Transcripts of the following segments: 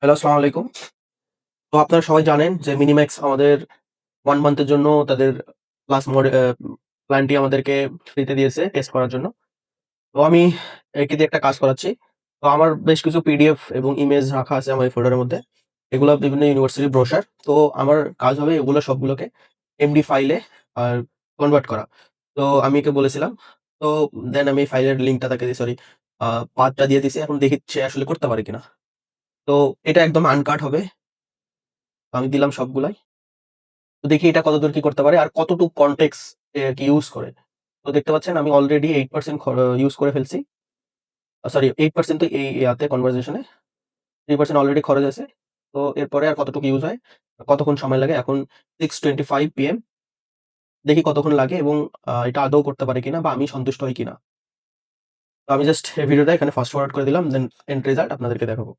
Hello, আসসালামু আলাইকুম। তো আপনারা সবাই জানেন যে মিনিম্যাক্স আমাদের 1 মান্থের জন্য তাদের প্লাস প্ল্যানটি আমাদেরকে ফ্রিতে দিয়েছে টেস্ট করার জন্য। তো আমি একে দিয়ে একটা কাজ করাচ্ছি। তো আমার বেশ কিছু পিডিএফ এবং ইমেজ রাখা আছে আমার এই ফোল্ডারের মধ্যে। এগুলা বিভিন্ন ইউনিভার্সিটির ব্রোশার। তো আমার কাজ হবে এগুলো সবগুলোকে এমডি ফাইলে আর কনভার্ট করা। তো আমি একে বলেছিলাম। তো দেন আমি ফাইলের লিঙ্কটা তাকে সরি পাথটা দিয়ে দিছি। এখন দেখি সে আসলে করতে পারে কিনা। তো এটা একদম আনকাট হবে। আমি দিলাম সবগুলাই। তো দেখি এটা কতদূর কি করতে পারে আর কতটুক কনটেক্সট এ আরকি ইউজ করে। তো দেখতে পাচ্ছেন আমি অলরেডি 8% ইউজ করে ফেলছি। সরি 8% তো এই ইয়াতে কনভারসেশন এ 3% অলরেডি খরচ আছে। তো এরপরে আর কতটুকু ইউজ হয়, কতক্ষণ সময় লাগে এখন 6:25 PM দেখি কতক্ষণ লাগে এবং এটা আদৌ করতে পারে কিনা বা আমি সন্তুষ্ট হই কিনা। তো আমি জাস্ট এই ভিডিওটা এখানে ফাস্ট ফরওয়ার্ড করে দিলাম দেন এন্ড রেজাল্ট আপনাদেরকে দেখাবো।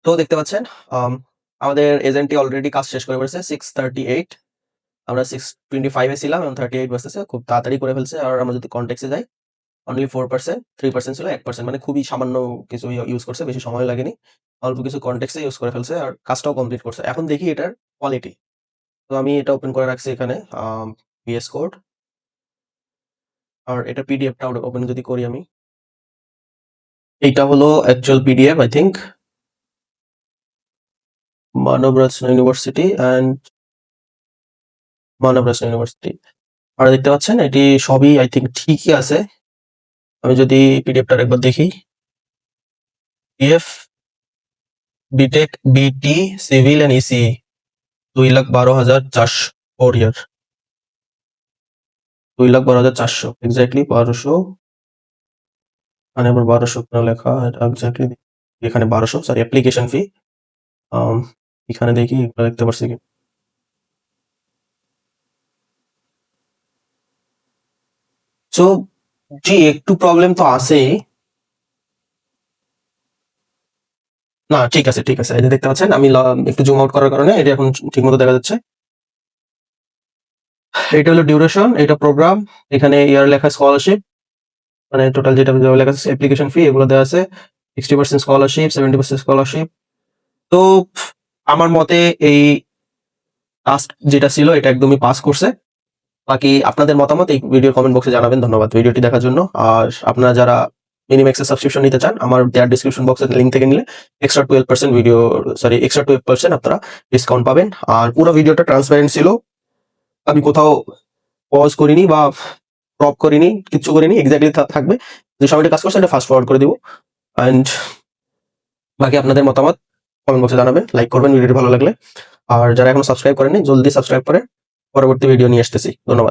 তো দেখতে পাচ্ছেন আম আমাদের এজেন্টটি অলরেডি কাজ শেষ করে ফেলছে 6:38 আমরা 6:25 এ ছিলাম এবং 38 বাজতেছে। খুব তাড়াতাড়ি করে ফেলছে। আর আমরা যদি কনটেক্সট এ যাই অনলি 4%, 3% ছিল 1% মানে খুবই সামান্য কিছু ইউজ করছে। বেশি সময় লাগেনি। অল্প কিছু কনটেক্সট এ ইউজ করে ফেলছে আর কাজটাও কমপ্লিট করছে। এখন দেখি এটার কোয়ালিটি। তো আমি এটা ওপেন করে রাখছি এখানে VS কোড আর এটা পিডিএফ টা ওপেন যদি করি আমি। এইটা হলো actual PDF I think Manav Rachna university and Manav Rachna university. আর দেখতে পাচ্ছেন এটি সবই আই থিংক ঠিকই আছে। আমি যদি পিডিএফ টা একবার দেখি। পিএফ বিটেক বিটি civil and ECE 2,12,400 4 year 2,12,400 exactly 1200 মানে আবার 1200 কেন লেখা এটা এক্স্যাক্টলি এখানে 1200 সরি অ্যাপ্লিকেশন ফি আম এখানে দেখি দেখতে পারছি কি সো জি একটু প্রবলেম তো আছেই। না ঠিক আছে এই যে দেখতে পাচ্ছেন আমি একটু জুম আউট করার কারণে এটা এখন ঠিকমতো দেখা যাচ্ছে। এটা হলো ডিউরেশন, এটা প্রোগ্রাম, এখানে ইয়ার লেখা স্কলারশিপ মানে টোটাল যেটা লেখা আছে অ্যাপ্লিকেশন ফি এগুলো দেওয়া আছে 60% স্কলারশিপ 70% স্কলারশিপ। তো আমার মতে এই টাস্ক যেটা ছিল এটা একদমই পাস করছে। বাকি আপনাদের মতামত এই ভিডিওর কমেন্ট বক্সে জানাবেন। ধন্যবাদ ভিডিওটি দেখার জন্য। আর আপনারা যারা মিনিম্যাক্স এর সাবস্ক্রিপশন নিতে চান আমার দেয়ার ডেসক্রিপশন বক্সের লিংক থেকে নিলে এক্সট্রা 12% ভিডিও সরি এক্সট্রা 12% আপনারা ডিসকাউন্ট পাবেন। আর পুরো ভিডিওটা ট্রান্সপারেন্ট ছিল। আমি কোথাও পজ করিনি বা ক্রপ করিনি, কিচ্ছু করিনি। এক্স্যাক্টলি থাকবে। যে সময়টা কাজ করছে এটা ফাস্ট ফরওয়ার্ড করে দিব। অ্যান্ড বাকি আপনাদের মতামত কমেন্ট বক্সে জানাবেন। লাইক করবেন ভিডিওটি ভালো লাগলে। আর যারা এখনো সাবস্ক্রাইব করেননি জলদি সাবস্ক্রাইব করে পরবর্তী ভিডিও নিয়ে আসতেছি। ধন্যবাদ।